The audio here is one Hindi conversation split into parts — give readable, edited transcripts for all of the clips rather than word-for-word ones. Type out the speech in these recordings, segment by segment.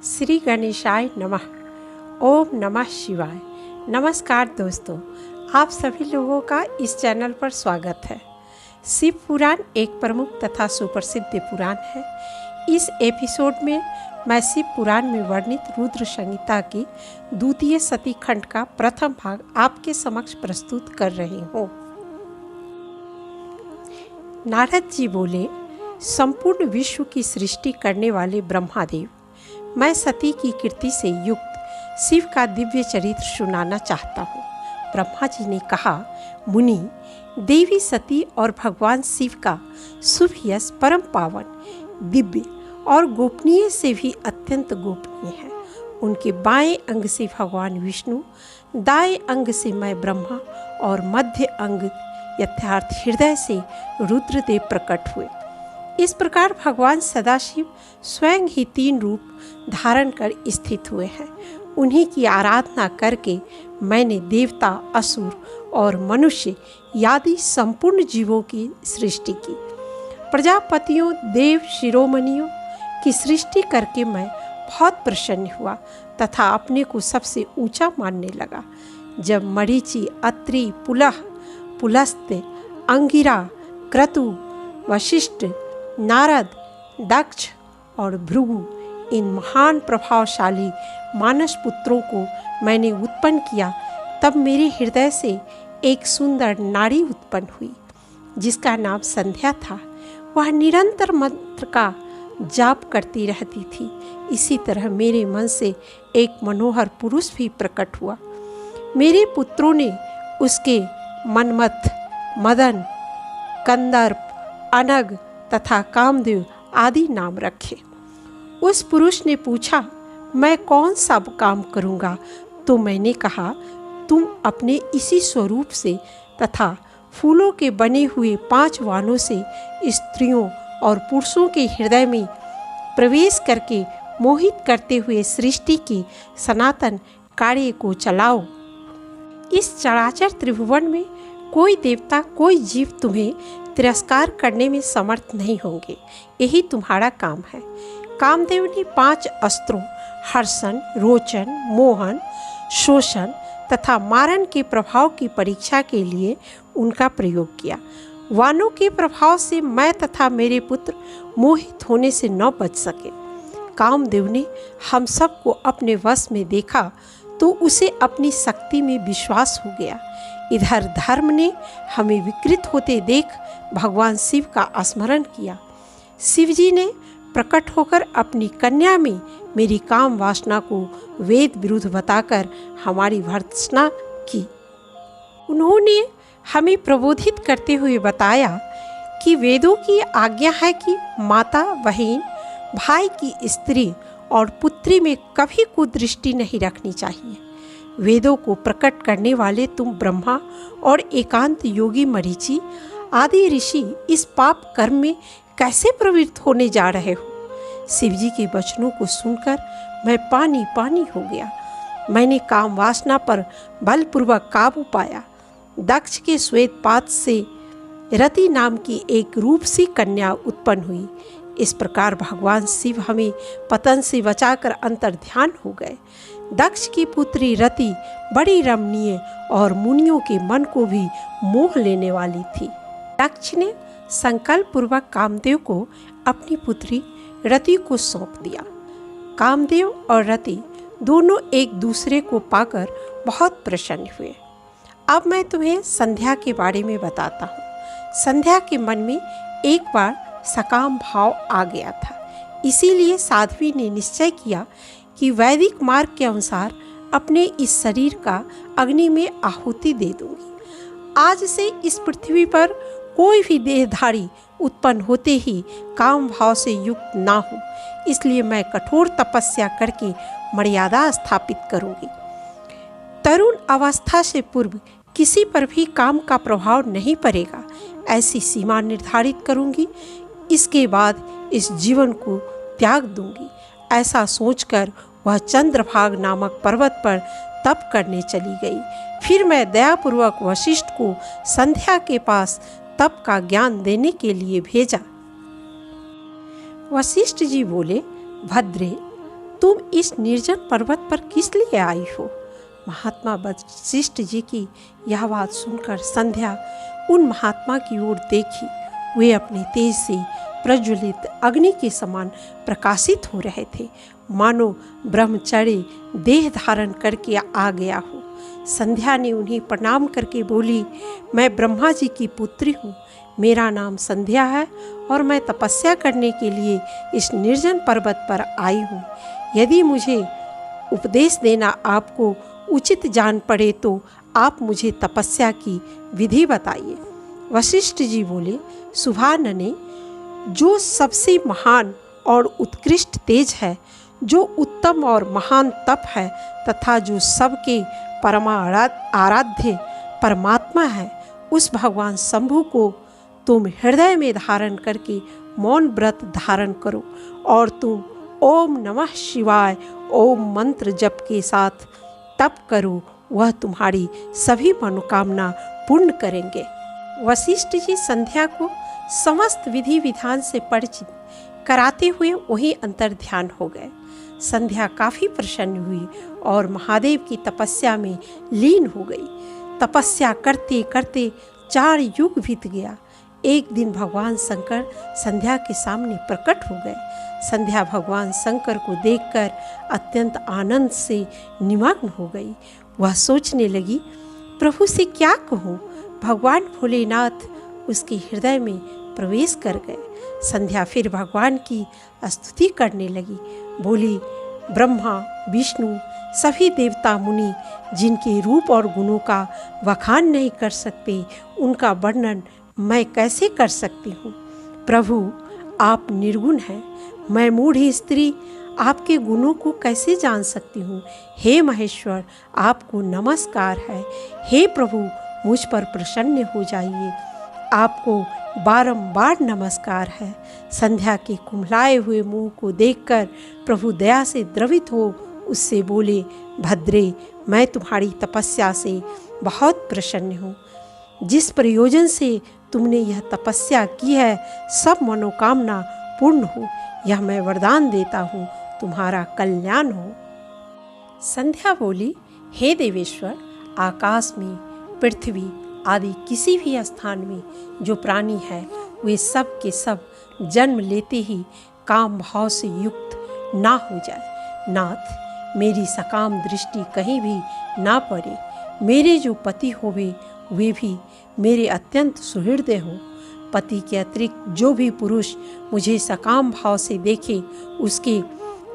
श्री गणेशाय नमः। ओम नमः शिवाय। नमस्कार दोस्तों, आप सभी लोगों का इस चैनल पर स्वागत है। शिव पुराण एक प्रमुख तथा सुप्रसिद्ध पुराण है। इस एपिसोड में मैं शिव पुराण में वर्णित रुद्र संहिता की द्वितीय सती खंड का प्रथम भाग आपके समक्ष प्रस्तुत कर रही हूँ। नारद जी बोले, संपूर्ण विश्व की सृष्टि करने वाले ब्रह्मादेव, मैं सती की कीर्ति से युक्त शिव का दिव्य चरित्र सुनाना चाहता हूँ। ब्रह्मा जी ने कहा, मुनि, देवी सती और भगवान शिव का शुभ यश परम पावन, दिव्य और गोपनीय से भी अत्यंत गोपनीय है। उनके बाएं अंग से भगवान विष्णु, दाएं अंग से मैं ब्रह्मा और मध्य अंग यथार्थ हृदय से रुद्रदेव प्रकट हुए। इस प्रकार भगवान सदाशिव स्वयं ही 3 रूप धारण कर स्थित हुए हैं। उन्हीं की आराधना करके मैंने देवता, असुर और मनुष्य आदि संपूर्ण जीवों की सृष्टि की। प्रजापतियों, देव शिरोमणियों की सृष्टि करके मैं बहुत प्रसन्न हुआ तथा अपने को सबसे ऊंचा मानने लगा। जब मरीचि, अत्रि, पुलह, पुलस्त्य, अंगिरा, क्रतु, वशिष्ठ, नारद, दक्ष और भृगु इन महान प्रभावशाली मानस पुत्रों को मैंने उत्पन्न किया, तब मेरे हृदय से एक सुंदर नारी उत्पन्न हुई जिसका नाम संध्या था। वह निरंतर मंत्र का जाप करती रहती थी। इसी तरह मेरे मन से एक मनोहर पुरुष भी प्रकट हुआ। मेरे पुत्रों ने उसके मनमथ, मदन, कंदर्प, अनग तथा कामदेव आदि नाम रखे। उस पुरुष ने पूछा, मैं कौन सा काम करूँगा? तो मैंने कहा, तुम अपने इसी स्वरूप से तथा फूलों के बने हुए 5 वाणों से स्त्रियों और पुरुषों के हृदय में प्रवेश करके मोहित करते हुए सृष्टि की सनातन कार्य को चलाओ। इस चराचर त्रिभुवन में कोई देवता, कोई जीव तुम्हें तिरस्कार करने में समर्थ नहीं होंगे। यही तुम्हारा काम है। कामदेव ने 5 अस्त्रों हर्षण, रोचन, मोहन, शोषण तथा मारण के प्रभाव की परीक्षा के लिए उनका प्रयोग किया। वानों के प्रभाव से मैं तथा मेरे पुत्र मोहित होने से न बच सके। कामदेव ने हम सबको अपने वश में देखा तो उसे अपनी शक्ति में विश्वास हो गया। इधर धर्म ने हमें विकृत होते देख भगवान शिव का स्मरण किया। शिव जी ने प्रकट होकर अपनी कन्या में मेरी काम वासना को वेद विरुद्ध बताकर हमारी भर्त्सना की। उन्होंने हमें प्रबोधित करते हुए बताया कि वेदों की आज्ञा है कि माता, बहन, भाई की स्त्री और पुत्री में कभी कुदृष्टि नहीं रखनी चाहिए। वेदों को प्रकट करने वाले तुम ब्रह्मा और एकांत योगी मरीचि आदि ऋषि इस पाप कर्म में कैसे प्रवृत्त होने जा रहे हो? शिव जी के वचनों को सुनकर मैं पानी पानी हो गया। मैंने काम वासना पर बलपूर्वक काबू पाया। दक्ष के श्वेत पात से रति नाम की एक रूपसी कन्या उत्पन्न हुई। इस प्रकार भगवान शिव हमें पतन से बचाकर अंतर्ध्यान हो गए। दक्ष की पुत्री रति बड़ी रमणीय और मुनियों के मन को भी मोह लेने वाली थी। दक्ष ने संकल्प पूर्वक कामदेव को अपनी पुत्री रति को सौंप दिया। कामदेव और रति दोनों एक दूसरे को पाकर बहुत प्रसन्न हुए। अब मैं तुम्हें संध्या के बारे में बताता हूँ। संध्या के मन में एक बार सकाम भाव आ गया था। इसीलिए साध्वी ने निश्चय किया कि वैदिक मार्ग के अनुसार अपने इस शरीर का अग्नि में आहुति दे दूंगी। आज से इस पृथ्वी पर कोई भी देहधारी उत्पन्न होते ही काम भाव से युक्त ना हो, इसलिए मैं कठोर तपस्या करके मर्यादा स्थापित करूंगी। तरुण अवस्था से पूर्व किसी पर भी काम का प्रभाव नहीं पड़ेगा, ऐसी सीमा निर्धारित करूंगी। इसके बाद इस जीवन को त्याग दूंगी। ऐसा सोचकर वह चंद्रभाग नामक पर्वत पर तप करने चली गई। फिर मैं दयापूर्वक वशिष्ठ को संध्या के पास तप का ज्ञान देने के लिए भेजा। वशिष्ठ जी बोले, भद्रे, तुम इस निर्जन पर्वत पर किस लिए आई हो? महात्मा वशिष्ठ जी की यह बात सुनकर संध्या उन महात्मा की ओर देखी। वे अपने तेज से प्रज्वलित अग्नि के समान प्रकाशित हो रहे थे, मानो ब्रह्मचर्य देह धारण करके आ गया हो। संध्या ने उन्हें प्रणाम करके बोली, मैं ब्रह्मा जी की पुत्री हूँ। मेरा नाम संध्या है और मैं तपस्या करने के लिए इस निर्जन पर्वत पर आई हूँ। यदि मुझे उपदेश देना आपको उचित जान पड़े तो आप मुझे तपस्या की विधि बताइए। वशिष्ठ जी बोले, सुभानने, जो सबसे महान और उत्कृष्ट तेज है, जो उत्तम और महान तप है तथा जो सबके परमाराध्य परमात्मा है, उस भगवान शंभु को तुम हृदय में धारण करके मौन व्रत धारण करो और तुम ओम नमः शिवाय ओम मंत्र जप के साथ तप करो, वह तुम्हारी सभी मनोकामना पूर्ण करेंगे। वशिष्ठ जी संध्या को समस्त विधि विधान से परिचित कराते हुए वहीं अंतर ध्यान हो गए। संध्या काफ़ी प्रसन्न हुई और महादेव की तपस्या में लीन हो गई। तपस्या करते करते 4 युग बीत गया। एक दिन भगवान शंकर संध्या के सामने प्रकट हो गए। संध्या भगवान शंकर को देखकर अत्यंत आनंद से निमग्न हो गई। वह सोचने लगी, प्रभु से क्या कहूँ। भगवान भोलेनाथ उसके हृदय में प्रवेश कर गए। संध्या फिर भगवान की स्तुति करने लगी, बोली, ब्रह्मा विष्णु सभी देवता मुनि जिनके रूप और गुणों का बखान नहीं कर सकते, उनका वर्णन मैं कैसे कर सकती हूँ। प्रभु आप निर्गुण हैं, मैं मूढ़ स्त्री आपके गुणों को कैसे जान सकती हूँ। हे महेश्वर आपको नमस्कार है। हे प्रभु मुझ पर प्रसन्न हो जाइए, आपको बारंबार नमस्कार है। संध्या के कुम्हलाए हुए मुंह को देखकर प्रभु दया से द्रवित हो उससे बोले, भद्रे, मैं तुम्हारी तपस्या से बहुत प्रसन्न हूँ। जिस प्रयोजन से तुमने यह तपस्या की है, सब मनोकामना पूर्ण हो, यह मैं वरदान देता हूँ, तुम्हारा कल्याण हो। संध्या बोली, हे देवेश्वर, आकाश में, पृथ्वी आदि किसी भी स्थान में जो प्राणी है, वे सब के सब जन्म लेते ही काम भाव से युक्त ना हो जाए। नाथ, मेरी सकाम दृष्टि कहीं भी ना पड़े। मेरे जो पति होवे वे भी मेरे अत्यंत सुहृदय हों। पति के अतिरिक्त जो भी पुरुष मुझे सकाम भाव से देखे, उसके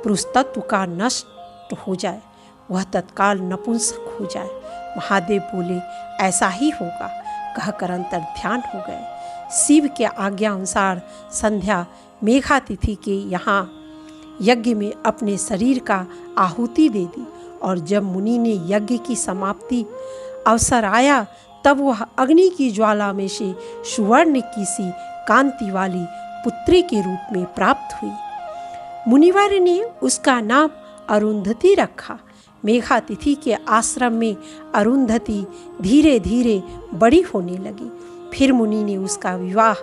पुरुषत्व का नष्ट हो जाए, वह तत्काल नपुंसक हो जाए। महादेव बोले, ऐसा ही होगा। कहकर अंतर ध्यान हो गए। शिव के आज्ञा अनुसार संध्या मेघातिथि के यहाँ यज्ञ में अपने शरीर का आहुति दे दी और जब मुनि ने यज्ञ की समाप्ति अवसर आया, तब वह अग्नि की ज्वाला में से सुवर्ण की सी कांति वाली पुत्री के रूप में प्राप्त हुई। मुनिवर ने उसका नाम अरुंधति रखा। मेघातिथि के आश्रम में अरुंधति धीरे धीरे बड़ी होने लगी। फिर मुनि ने उसका विवाह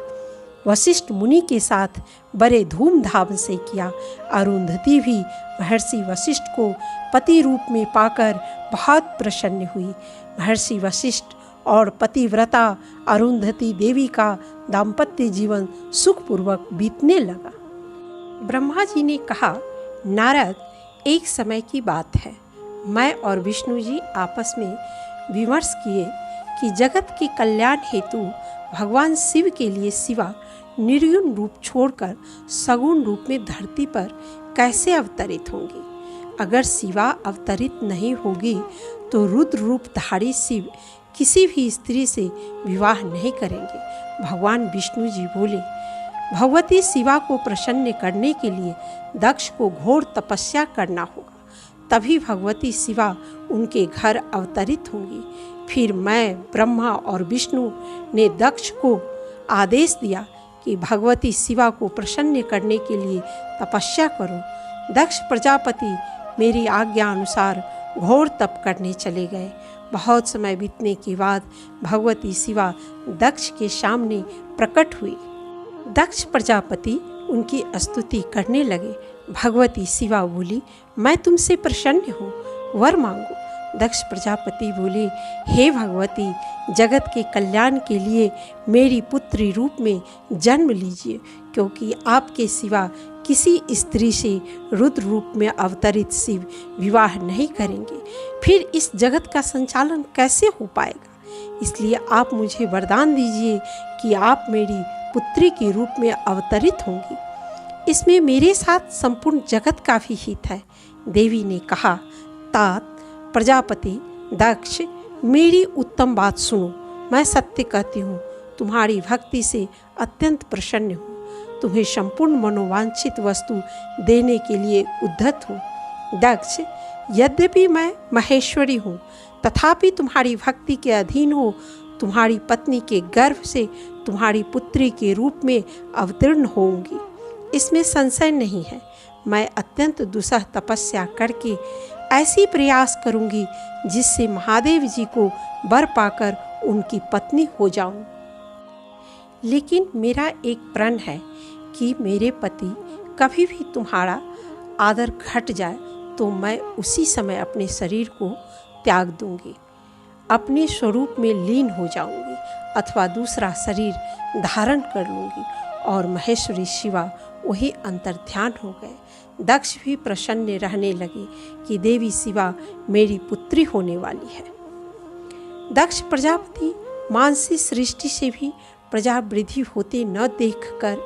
वशिष्ठ मुनि के साथ बड़े धूमधाम से किया। अरुंधति भी महर्षि वशिष्ठ को पति रूप में पाकर बहुत प्रसन्न हुई। महर्षि वशिष्ठ और पतिव्रता अरुंधति देवी का दाम्पत्य जीवन सुखपूर्वक बीतने लगा। ब्रह्मा जी ने कहा, नारद, एक समय की बात है, मैं और विष्णु जी आपस में विमर्श किए कि जगत के कल्याण हेतु भगवान शिव के लिए शिवा निर्गुण रूप छोड़कर सगुण रूप में धरती पर कैसे अवतरित होंगी। अगर शिवा अवतरित नहीं होगी तो रुद्र रूपधारी शिव किसी भी स्त्री से विवाह नहीं करेंगे। भगवान विष्णु जी बोले, भगवती शिवा को प्रसन्न करने के लिए दक्ष को घोर तपस्या करना होगा, तभी भगवती शिवा उनके घर अवतरित होंगी। फिर मैं, ब्रह्मा और विष्णु ने दक्ष को आदेश दिया कि भगवती शिवा को प्रसन्न करने के लिए तपस्या करो। दक्ष प्रजापति मेरी आज्ञा अनुसार घोर तप करने चले गए। बहुत समय बीतने के बाद भगवती शिवा दक्ष के सामने प्रकट हुई। दक्ष प्रजापति उनकी स्तुति करने लगे। भगवती शिवा बोली, मैं तुमसे प्रसन्न हूँ, वर मांगो। दक्ष प्रजापति बोले, हे भगवती, जगत के कल्याण के लिए मेरी पुत्री रूप में जन्म लीजिए, क्योंकि आपके सिवा किसी स्त्री से रुद्र रूप में अवतरित शिव विवाह नहीं करेंगे। फिर इस जगत का संचालन कैसे हो पाएगा? इसलिए आप मुझे वरदान दीजिए कि आप मेरी पुत्री के रूप में अवतरित होंगी। इसमें मेरे साथ संपूर्ण जगत का भी हित है। देवी ने कहा, तात प्रजापति दक्ष, मेरी उत्तम बात सुनो। मैं सत्य कहती हूँ, तुम्हारी भक्ति से अत्यंत प्रसन्न हूँ। तुम्हें संपूर्ण मनोवांछित वस्तु देने के लिए उद्धत हूँ। दक्ष, यद्यपि मैं महेश्वरी हूँ, तथापि तुम्हारी भक्ति के अधीन हो तुम्हारी पत्नी के गर्भ से तुम्हारी पुत्री के रूप में अवतीर्ण होंगी, इसमें संशय नहीं है। मैं अत्यंत दुस्सह तपस्या करके ऐसी प्रयास करूंगी जिससे महादेव जी को वर पाकर उनकी पत्नी हो जाऊं। लेकिन मेरा एक प्रण है कि मेरे पति कभी भी तुम्हारा आदर घट जाए तो मैं उसी समय अपने शरीर को त्याग दूंगी, अपने स्वरूप में लीन हो जाऊंगी अथवा दूसरा शरीर धारण कर लूंगी। और महेश्वरी शिवा वही अंतर्ध्यान हो गए। दक्ष भी प्रसन्न रहने लगे कि देवी शिवा मेरी पुत्री होने वाली है। दक्ष प्रजापति मानसी सृष्टि से भी प्रजा वृद्धि होते न देखकर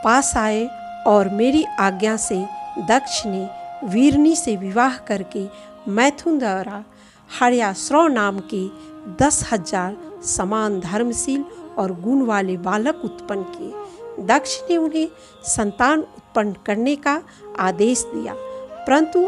पास आए और मेरी आज्ञा से दक्ष ने वीरनी से विवाह करके मैथुन द्वारा हर्याश्रव नाम के 10,000 समान धर्मशील और गुण वाले बालक उत्पन्न किए। दक्ष ने उन्हें संतान उत्पन्न करने का आदेश दिया, परंतु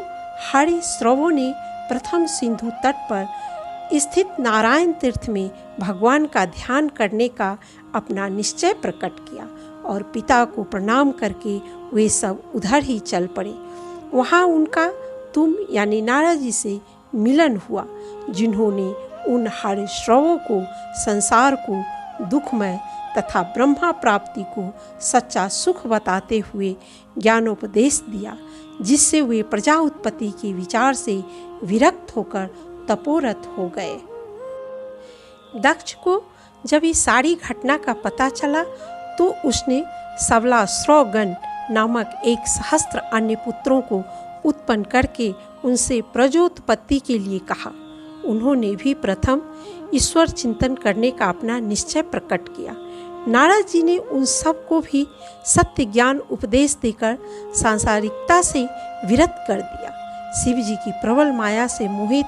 हर्याश्रवों ने प्रथम सिंधु तट पर स्थित नारायण तीर्थ में भगवान का ध्यान करने का अपना निश्चय प्रकट किया और पिता को प्रणाम करके वे सब उधर ही चल पड़े। वहाँ उनका तुम यानी नारद जी से मिलन हुआ, जिन्होंने उन हर्याश्रवों को संसार को दुखमय तथा ब्रह्मा प्राप्ति को सच्चा सुख बताते हुए ज्ञानोपदेश दिया, जिससे वे प्रजा उत्पत्ति के विचार से विरक्त होकर तपोरत हो गए। दक्ष को जब इस सारी घटना का पता चला तो उसने सबलाश्रवगण नामक 1 सहस्त्र अन्य पुत्रों को उत्पन्न करके उनसे प्रजोत्पत्ति के लिए कहा। उन्होंने भी प्रथम ईश्वर चिंतन करने का अपना निश्चय प्रकट किया। नारद जी ने उन सब को भी सत्य ज्ञान उपदेश देकर सांसारिकता से विरत कर दिया। शिव जी की प्रबल माया से मोहित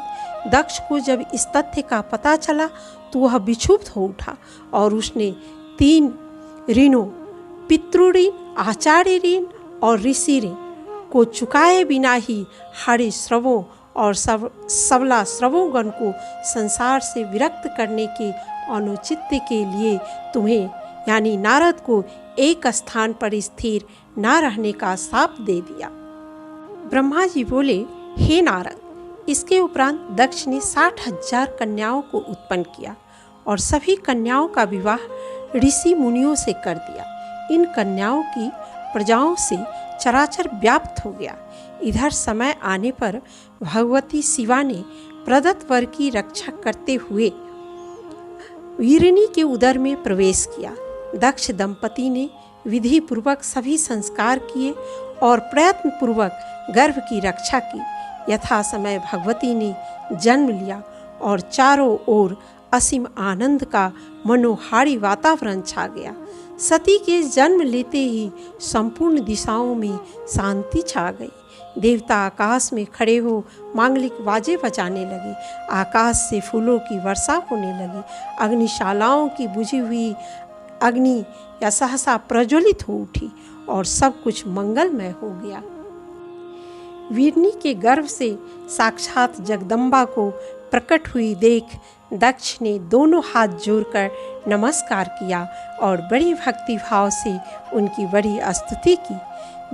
दक्ष को जब इस तथ्य का पता चला तो वह विक्षुब्ध हो उठा और उसने 3 ऋणों पितृऋण, आचार्य ऋण और ऋषि ऋण को चुकाए बिना ही हर्याश्रवों और सबलाश्रवों गण को संसार से विरक्त करने के औचित्य के लिए तुम्हें यानी नारद को एक स्थान पर स्थिर न रहने का शाप दे दिया। ब्रह्मा जी बोले, हे नारद, इसके उपरांत दक्ष ने 60,000 कन्याओं को उत्पन्न किया और सभी कन्याओं का विवाह ऋषि मुनियों से कर दिया। इन कन्याओं की प्रजाओं से चराचर व्याप्त हो गया। इधर समय आने पर भगवती शिवा ने प्रदत्त वर की रक्षा करते हुए वीरनी के उदर में प्रवेश किया। दक्ष दंपति ने विधि पूर्वक सभी संस्कार किए और प्रयत्न पूर्वक गर्भ की रक्षा की। यथा समय भगवती ने जन्म लिया और चारों ओर असीम आनंद का मनोहारी वातावरण छा गया। सती के जन्म लेते ही संपूर्ण दिशाओं में शांति छा गई। देवता आकाश में खड़े हो मांगलिक बाजे बजाने लगे। आकाश से फूलों की वर्षा होने लगी। अग्निशालाओं की बुझी हुई अग्नि या सहसा प्रज्वलित हो उठी और सब कुछ मंगलमय हो गया। वीरनी के गर्भ से साक्षात जगदम्बा को प्रकट हुई देख दक्ष ने दोनों हाथ जोड़कर नमस्कार किया और बड़ी भक्ति भाव से उनकी बड़ी स्तुति की।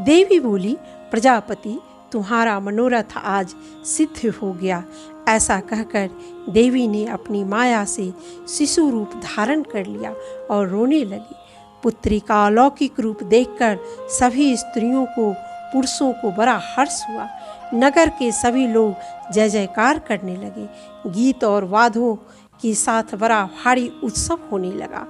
देवी बोली, प्रजापति, तुम्हारा मनोरथ आज सिद्ध हो गया। ऐसा कहकर देवी ने अपनी माया से शिशु रूप धारण कर लिया और रोने लगी। पुत्री का अलौकिक रूप देखकर सभी स्त्रियों को पुरुषों को बड़ा हर्ष हुआ। नगर के सभी लोग जय जयकार करने लगे। गीत और वाद्यों के साथ बड़ा भारी उत्सव होने लगा।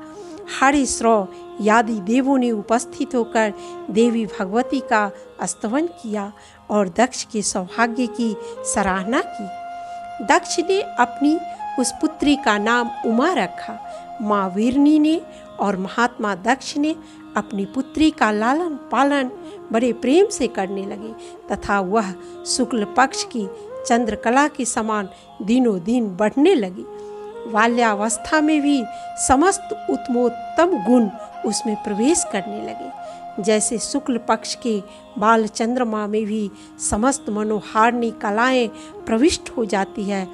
हरिश्रव आदि देवों ने उपस्थित होकर देवी भगवती का स्तवन किया और दक्ष के सौभाग्य की सराहना की। दक्ष ने अपनी उस पुत्री का नाम उमा रखा। माँ वीरनी ने और महात्मा दक्ष ने अपनी पुत्री का लालन पालन बड़े प्रेम से करने लगे तथा वह शुक्ल पक्ष की चंद्रकला के समान दिनों दिन बढ़ने लगी। बाल्यावस्था में भी समस्त उत्तमोत्तम गुण उसमें प्रवेश करने लगे। जैसे शुक्ल पक्ष के बाल चंद्रमा में भी समस्त मनोहारिणी कलाएं प्रविष्ट हो जाती है,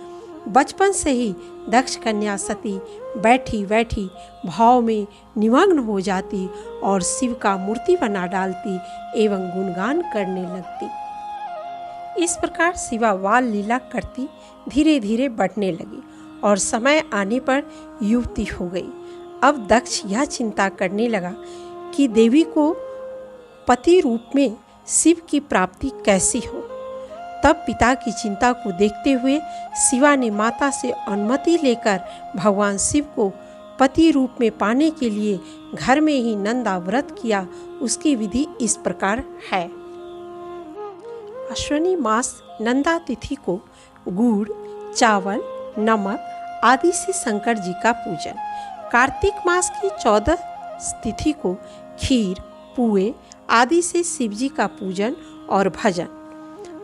बचपन से ही दक्ष कन्या सती बैठी बैठी भाव में निमग्न हो जाती और शिव का मूर्ति बना डालती एवं गुणगान करने लगती। इस प्रकार शिवा बाल लीला करती धीरे धीरे बढ़ने लगी और समय आने पर युवती हो गई। अब दक्ष यह चिंता करने लगा कि देवी को पति रूप में शिव की प्राप्ति कैसी हो। तब पिता की चिंता को देखते हुए शिवा ने माता से अनुमति लेकर भगवान शिव को पति रूप में पाने के लिए घर में ही नंदा व्रत किया। उसकी विधि इस प्रकार है। अश्विनी मास नंदा तिथि को गुड़, चावल, नमक आदि से शंकर जी का पूजन। कार्तिक मास की 14 तिथि को खीर, पुए आदि से शिव जी का पूजन और भजन।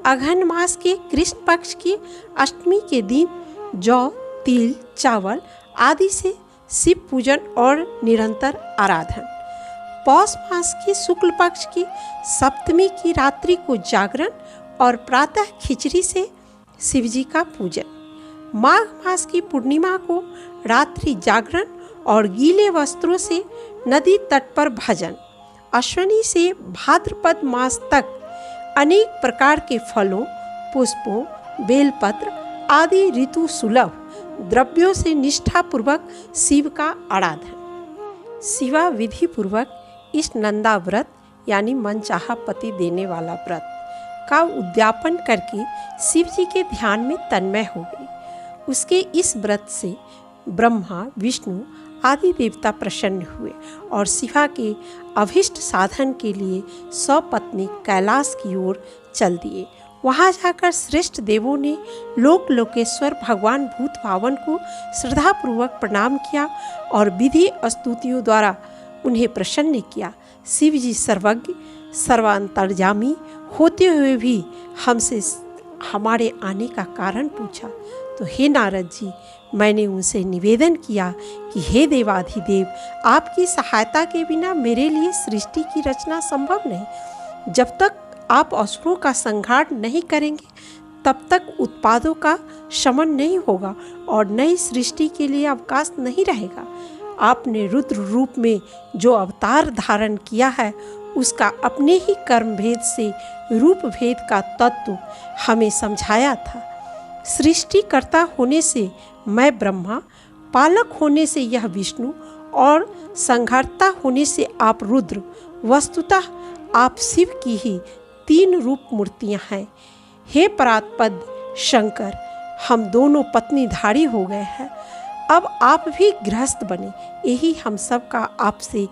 अघन मास के कृष्ण पक्ष की अष्टमी के दिन जौ, तिल, चावल आदि से शिव पूजन और निरंतर आराधन। पौष मास की शुक्ल पक्ष की सप्तमी की रात्रि को जागरण और प्रातः खिचड़ी से शिव जी का पूजन। माघ मास की पूर्णिमा को रात्रि जागरण और गीले वस्त्रों से नदी तट पर भजन। अश्विनी से भाद्रपद मास तक अनेक प्रकार के फलों, पुष्पों, बेलपत्र आदि ऋतु सुलभ द्रव्यों से निष्ठापूर्वक शिव का आराधन। शिवा विधि पूर्वक इस नंदा व्रत यानी मनचाहा पति देने वाला व्रत का उद्यापन करके शिव जी के ध्यान में तन्मय हो गई। उसके इस व्रत से ब्रह्मा, विष्णु आदि देवता प्रसन्न हुए और शिवा के अभिष्ट साधन के लिए सपत्नी कैलाश की ओर चल दिए। वहाँ जाकर श्रेष्ठ देवों ने लोक लोकेश्वर भगवान भूत भावन को श्रद्धापूर्वक प्रणाम किया और विधि स्तुतियों द्वारा उन्हें प्रसन्न किया। शिव जी सर्वज्ञ सर्वांतर्यामी होते हुए भी हमसे हमारे आने का कारण पूछा। तो हे नारद जी, मैंने उनसे निवेदन किया कि हे देवाधिदेव, आपकी सहायता के बिना मेरे लिए सृष्टि की रचना संभव नहीं। जब तक आप असुरों का संहार नहीं करेंगे तब तक उत्पादों का शमन नहीं होगा और नई सृष्टि के लिए अवकाश नहीं रहेगा। आपने रुद्र रूप में जो अवतार धारण किया है उसका अपने ही कर्म भेद से रूप भेद का तत्व हमें समझाया था। सृष्टिकर्ता होने से मैं ब्रह्मा, पालक होने से यह विष्णु और संहारता होने से आप रुद्र। वस्तुतः आप शिव की ही 3 रूप मूर्तियां हैं। हे परात्पद शंकर, हम दोनों पत्नीधारी हो गए हैं। अब आप भी गृहस्थ बने, यही हम सब का आपसे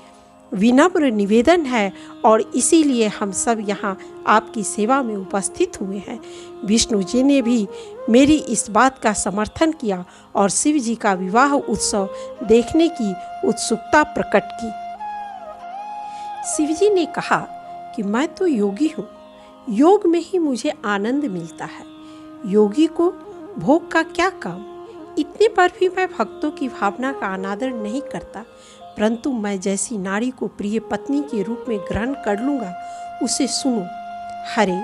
विनम्र निवेदन है और इसीलिए हम सब यहाँ आपकी सेवा में उपस्थित हुए हैं। विष्णु जी ने भी मेरी इस बात का समर्थन किया और शिव जी का विवाह उत्सव देखने की उत्सुकता प्रकट की। शिव जी ने कहा कि मैं तो योगी हूँ, योग में ही मुझे आनंद मिलता है। योगी को भोग का क्या काम। इतने पर भी मैं भक्तों की भावना का अनादर नहीं करता, परंतु मैं जैसी नारी को प्रिय पत्नी के रूप में ग्रहण कर लूँगा उसे सुनो। हरे,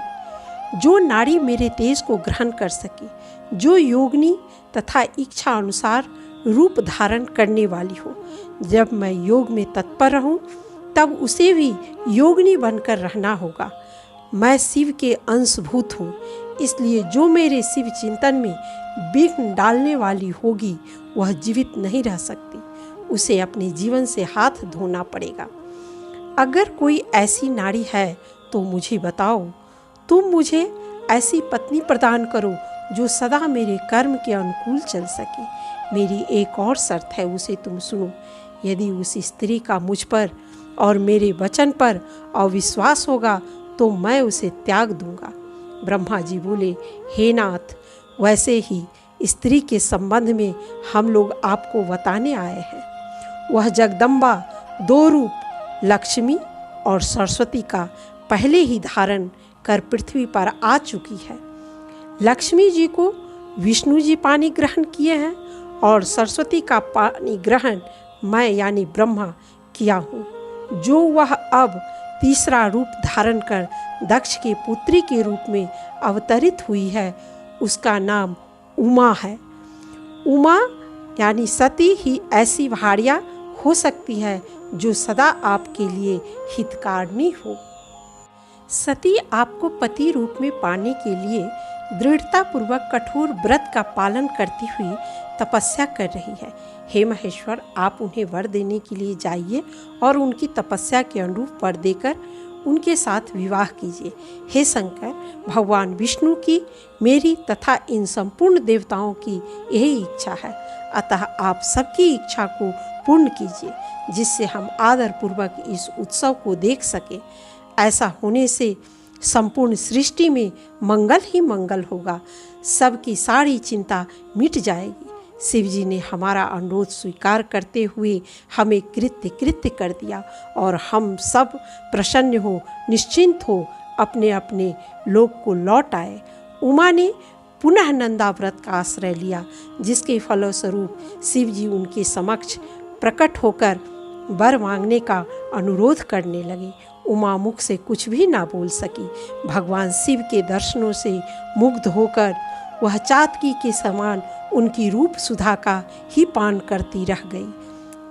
जो नारी मेरे तेज को ग्रहण कर सके, जो योगिनी तथा इच्छा अनुसार रूप धारण करने वाली हो, जब मैं योग में तत्पर रहूं तब उसे भी योगिनी बनकर रहना होगा। मैं शिव के अंशभूत हूँ, इसलिए जो मेरे शिव चिंतन में विघ्न डालने वाली होगी वह जीवित नहीं रह सकती, उसे अपने जीवन से हाथ धोना पड़ेगा। अगर कोई ऐसी नारी है तो मुझे बताओ, तुम मुझे ऐसी पत्नी प्रदान करो जो सदा मेरे कर्म के अनुकूल चल सके। मेरी एक और शर्त है, उसे तुम सुनो। यदि उस स्त्री का मुझ पर और मेरे वचन पर अविश्वास होगा तो मैं उसे त्याग दूंगा। ब्रह्मा जी बोले, हे नाथ, वैसे ही स्त्री के संबंध में हम लोग आपको बताने आए हैं। वह जगदम्बा 2 रूप लक्ष्मी और सरस्वती का पहले ही धारण कर पृथ्वी पर आ चुकी है। लक्ष्मी जी को विष्णु जी पानी ग्रहण किए हैं और सरस्वती का पानी ग्रहण मैं यानी ब्रह्मा किया हूँ। जो वह अब तीसरा रूप धारण कर दक्ष की पुत्री के रूप में अवतरित हुई है, उसका नाम उमा है। उमा यानी सती ही ऐसी भार्या हो सकती है जो सदा आपके लिए हितकारिणी हो। सती आपको पति रूप में पाने के लिए दृढ़तापूर्वक कठोर व्रत का पालन करती हुई तपस्या कर रही है। हे महेश्वर, आप उन्हें वर देने के लिए जाइए और उनकी तपस्या के अनुरूप वर देकर उनके साथ विवाह कीजिए। हे शंकर, भगवान विष्णु की, मेरी तथा इन संपूर्ण देवताओं की यही इच्छा है, अतः आप सबकी इच्छा को पूर्ण कीजिए जिससे हम आदरपूर्वक इस उत्सव को देख सकें। ऐसा होने से संपूर्ण सृष्टि में मंगल ही मंगल होगा, सबकी सारी चिंता मिट जाएगी। शिव जी ने हमारा अनुरोध स्वीकार करते हुए हमें कृत्य कर दिया और हम सब प्रसन्न हो, निश्चिंत हो अपने अपने लोक को लौट आए। उमा ने पुनः नंदा व्रत का आश्रय लिया, जिसके फलस्वरूप शिव जी उनके समक्ष प्रकट होकर वर मांगने का अनुरोध करने लगे। उमा मुख से कुछ भी ना बोल सकी। भगवान शिव के दर्शनों से मुग्ध होकर वह चातकी के समान उनकी रूप सुधा का ही पान करती रह गई।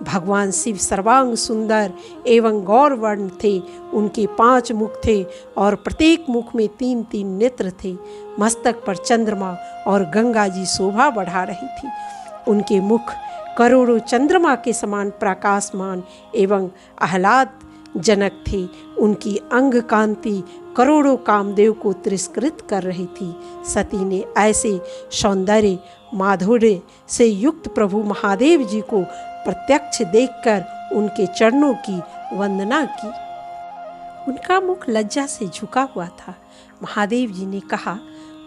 भगवान शिव सर्वांग सुंदर एवं गौरवर्ण थे। उनके 5 मुख थे और प्रत्येक मुख में 3-3 नेत्र थे। मस्तक पर चंद्रमा और गंगा जी शोभा बढ़ा रही थी। उनके मुख करोड़ों चंद्रमा के समान प्रकाशमान एवं आह्लाद जनक थे। उनकी अंग कांति करोड़ों कामदेव को तिरस्कृत कर रही थी। सती ने ऐसे सौंदर्य माधुर्य से युक्त प्रभु महादेव जी को प्रत्यक्ष देखकर उनके चरणों की वंदना की। उनका मुख लज्जा से झुका हुआ था। महादेव जी ने कहा,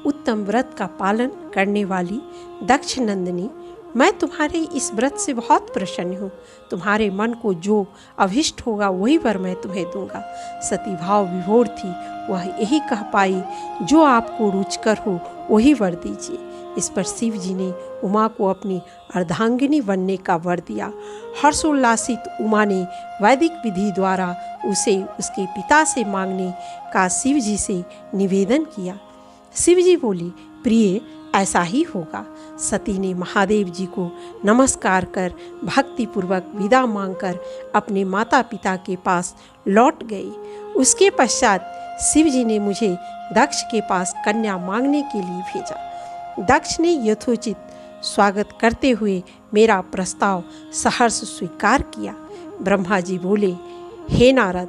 उत्तम व्रत का पालन करने वाली दक्ष नंदिनी, मैं तुम्हारे इस व्रत से बहुत प्रसन्न हूँ। तुम्हारे मन को जो अभिष्ट होगा वही वर मैं तुम्हें दूंगा। सती भाव विभोर थी। वह यही कह पाई, जो आपको रुचकर हो वही वर दीजिए। इस पर शिव जी ने उमा को अपनी अर्धांगिनी बनने का वर दिया। हर्षोल्लासित उमा ने वैदिक विधि द्वारा उसे उसके पिता से मांगने का शिव जी से निवेदन किया। शिव जी बोली, प्रिय, ऐसा ही होगा। सती ने महादेव जी को नमस्कार कर भक्तिपूर्वक विदा मांगकर अपने माता पिता के पास लौट गई। उसके पश्चात शिव जी ने मुझे दक्ष के पास कन्या मांगने के लिए भेजा। दक्ष ने यथोचित स्वागत करते हुए मेरा प्रस्ताव सहर्ष स्वीकार किया। ब्रह्मा जी बोले, हे नारद,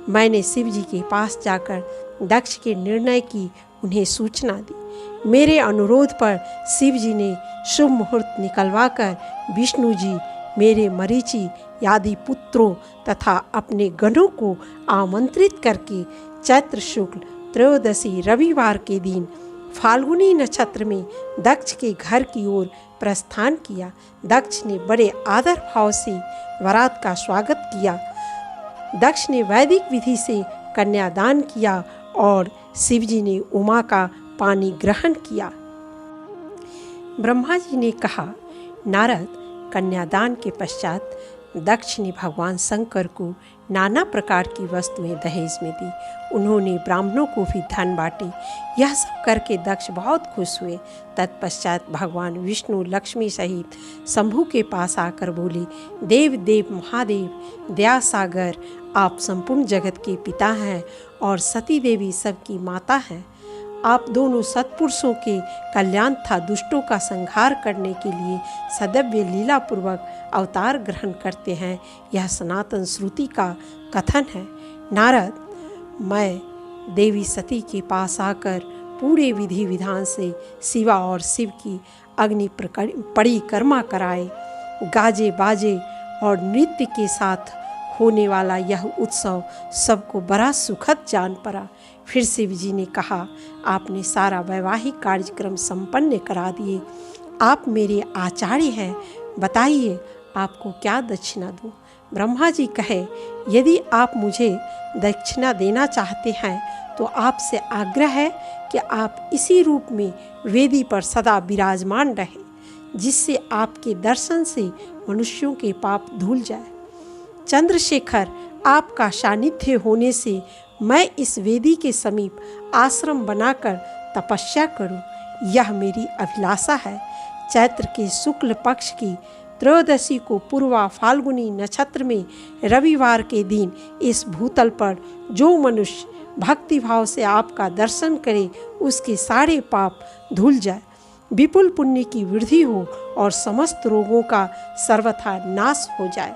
मैंने शिव जी के पास जाकर दक्ष के निर्णय की उन्हें सूचना दी। मेरे अनुरोध पर शिव जी ने शुभ मुहूर्त निकलवाकर विष्णु जी, मेरे मरीचि आदि पुत्रों तथा अपने गणों को आमंत्रित करके चैत्र शुक्ल त्रयोदशी रविवार के दिन फाल्गुनी नक्षत्र में दक्ष के घर की ओर प्रस्थान किया। दक्ष ने बड़े आदर भाव से वरात का स्वागत किया। दक्ष ने वैदिक विधि से कन्यादान किया और शिवजी ने उमा का पानी ग्रहण किया। ब्रह्मा जी ने कहा, नारद, कन्यादान के पश्चात दक्ष ने भगवान शंकर को नाना प्रकार की वस्तुएं दहेज में दी। उन्होंने ब्राह्मणों को भी धन बांटे। यह सब करके दक्ष बहुत खुश हुए। तत्पश्चात भगवान विष्णु लक्ष्मी सहित शंभु के पास आकर बोले, देव देव महादेव दया सागर, आप संपूर्ण जगत के पिता हैं और सती देवी सबकी माता हैं। आप दोनों सत्पुरुषों के कल्याण तथा दुष्टों का संहार करने के लिए सदैव लीला पूर्वक अवतार ग्रहण करते हैं। यह सनातन श्रुति का कथन है। नारद, मैं देवी सती के पास आकर पूरे विधि विधान से शिवा और शिव की अग्नि परिक्रमा कराए। गाजे बाजे और नृत्य के साथ होने वाला यह उत्सव सबको बड़ा सुखद जान पड़ा। फिर शिव जी ने कहा, आपने सारा वैवाहिक कार्यक्रम संपन्न करा दिए, आप मेरे आचार्य हैं, बताइए आपको क्या दक्षिणा दूं? ब्रह्मा जी कहे, यदि आप मुझे दक्षिणा देना चाहते हैं तो आपसे आग्रह है कि आप इसी रूप में वेदी पर सदा विराजमान रहें, जिससे आपके दर्शन से मनुष्यों के पाप धुल जाए। चंद्रशेखर, आपका सानिध्य होने से मैं इस वेदी के समीप आश्रम बनाकर तपस्या करूं, यह मेरी अभिलाषा है। चैत्र के शुक्ल पक्ष की त्रयोदशी को पूर्वा फाल्गुनी नक्षत्र में रविवार के दिन इस भूतल पर जो मनुष्य भक्तिभाव से आपका दर्शन करे, उसके सारे पाप धुल जाए, विपुल पुण्य की वृद्धि हो और समस्त रोगों का सर्वथा नाश हो जाए।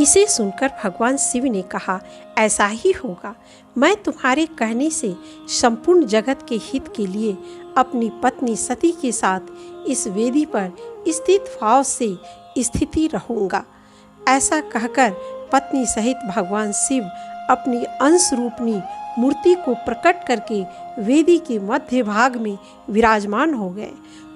इसे सुनकर भगवान शिव ने कहा, ऐसा ही होगा। मैं तुम्हारे कहने से संपूर्ण जगत के हित के लिए अपनी पत्नी सती के साथ इस वेदी पर स्थित भाव से स्थिति रहूँगा। ऐसा कहकर पत्नी सहित भगवान शिव अपनी अंश रूपनी मूर्ति को प्रकट करके वेदी के मध्य भाग में विराजमान हो गए।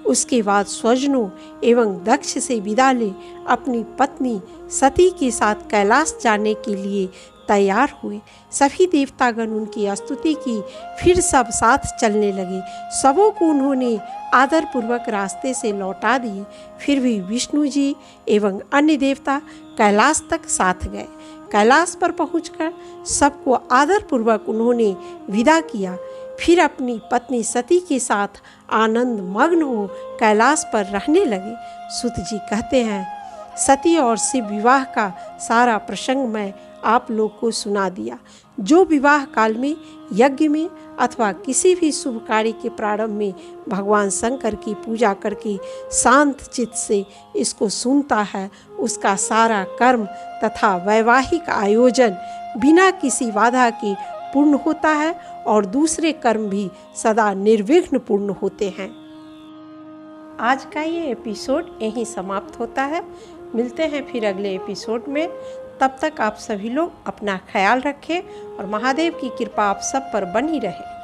उसके बाद स्वजनों एवं दक्ष से विदा ले अपनी पत्नी सती के साथ कैलाश जाने के लिए तैयार हुए। सभी देवतागण उनकी स्तुति की, फिर सब साथ चलने लगे। सबों को उन्होंने आदरपूर्वक रास्ते से लौटा दिए। फिर भी विष्णु जी एवं अन्य देवता कैलाश तक साथ गए। कैलाश पर पहुंचकर सबको आदरपूर्वक उन्होंने विदा किया। फिर अपनी पत्नी सती के साथ आनंद मग्न हो कैलाश पर रहने लगे। सूत जी कहते हैं, सती और शिव विवाह का सारा प्रसंग मैं आप लोग को सुना दिया। जो विवाह काल में, यज्ञ में अथवा किसी भी शुभ कार्य के प्रारंभ में भगवान शंकर की पूजा करके शांत चित्त से इसको सुनता है, उसका सारा कर्म तथा वैवाहिक आयोजन बिना किसी बाधा के पूर्ण होता है और दूसरे कर्म भी सदा निर्विघ्न पूर्ण होते हैं। आज का ये एपिसोड यहीं समाप्त होता है। मिलते हैं फिर अगले एपिसोड में। तब तक आप सभी लोग अपना ख्याल रखें और महादेव की कृपा आप सब पर बनी रहे।